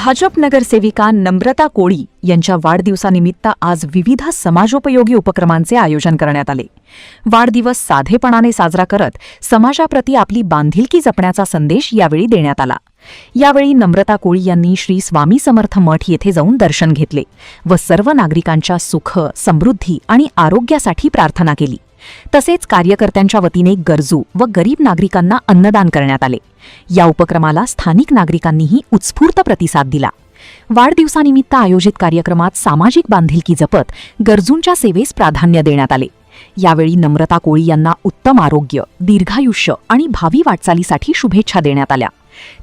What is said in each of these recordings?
भाजप नगरसेविका नम्रता कोळी यांच्या वाढदिवसानिमित्त आज विविध समाजोपयोगी उपक्रमांचे आयोजन करण्यात आले। वाढदिवस साधेपणाने साजरा करत समाजाप्रती आपली बांधिलकी जपण्याचा संदेश यावेळी देण्यात आला। यावेळी नम्रता कोळी यांनी श्री स्वामी समर्थ मठ येथे जाऊन दर्शन घेतले व सर्व नागरिकांच्या सुख, समृद्धी आणि आरोग्यासाठी प्रार्थना केली। तसेच कार्यकर्त्यांच्या वतीने गरजू व गरीब नागरिकांना अन्नदान करण्यात आले। या उपक्रमाला स्थानिक नागरिकांनीही उत्स्फूर्त प्रतिसाद दिला। वाढदिवसानिमित्त आयोजित कार्यक्रमात सामाजिक बांधिलकी जपत गरजूंच्या सेवेस प्राधान्य देण्यात आले। यावेळी नम्रता कोळी यांना उत्तम आरोग्य, दीर्घायुष्य आणि भावी वाटचालीसाठी शुभेच्छा देण्यात आल्या।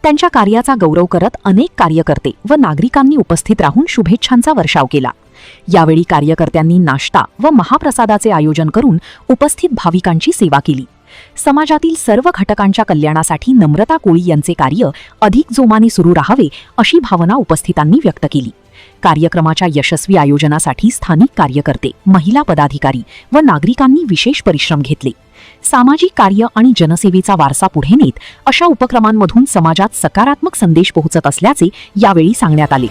त्यांच्या कार्याचा गौरव करत अनेक कार्यकर्ते व नागरिकांनी उपस्थित राहून शुभेच्छांचा वर्षाव केला। यावेळी कार्यकर्त्यांनी नाश्ता व महाप्रसादाचे आयोजन करून उपस्थित भाविकांची सेवा केली। समाजातील सर्व घटकांच्या कल्याणासाठी नम्रता कोळी यांचे कार्य अधिक जोमाने सुरू राहावे अशी भावना उपस्थितांनी व्यक्त केली। कार्यक्रमाच्या यशस्वी आयोजनासाठी स्थानिक कार्यकर्ते, महिला पदाधिकारी व नागरिकांनी विशेष परिश्रम घेतले। सामाजिक कार्य आणि जनसेवेचा वारसा पुढे नेत अशा उपक्रमांमधून समाजात सकारात्मक संदेश पोहोचत असल्याचे यावेळी सांगण्यात आले।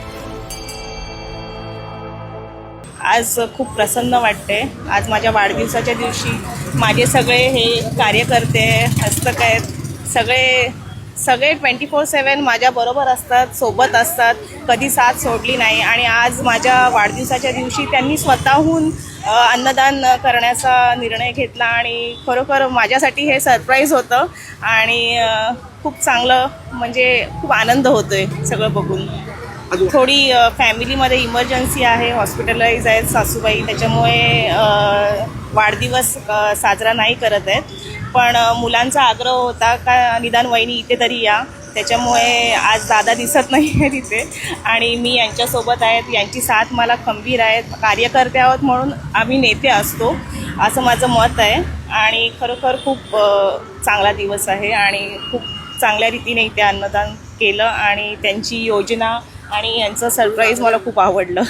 आज खूप प्रसन्न वाटते। आज माझ्या वाढदिवसाच्या दिवशी माझे सगळे हे कार्यकर्ते, हस्तक आहेत, सगळे 24/7 माझ्याबरोबर असतात, सोबत असतात, कधी साथ सोडली नाही। आणि आज माझ्या वाढदिवसाच्या दिवशी त्यांनी स्वतःहून अन्नदान करण्याचा निर्णय घेतला आणि खरोखर माझ्यासाठी हे सरप्राईज होतं आणि खूप चांगलं, म्हणजे खूप आनंद होतोय सगळं बघून। थोडी फॅमिलीमध्ये इमर्जन्सी आहे, हॉस्पिटलाइज आहेत सासूबाई, त्याच्यामुळे वाढदिवस साजरा नाही करत आहेत। पण मुलांचा आग्रह होता का निदान वहिनी इथे तरी या, त्याच्यामुळे आज दादा दिसत नाही आहे तिथे आणि मी यांच्यासोबत आहेत। यांची साथ मला खंबीर आहे। कार्यकर्ते आहोत म्हणून आम्ही नेते असतो असं माझं मत आहे आणि खरोखर खूप चांगला दिवस आहे आणि खूप चांगल्या रीतीने इथे अन्नदान केलं आणि त्यांची योजना आणि यांचं सरप्राईज मला खूप आवडलं।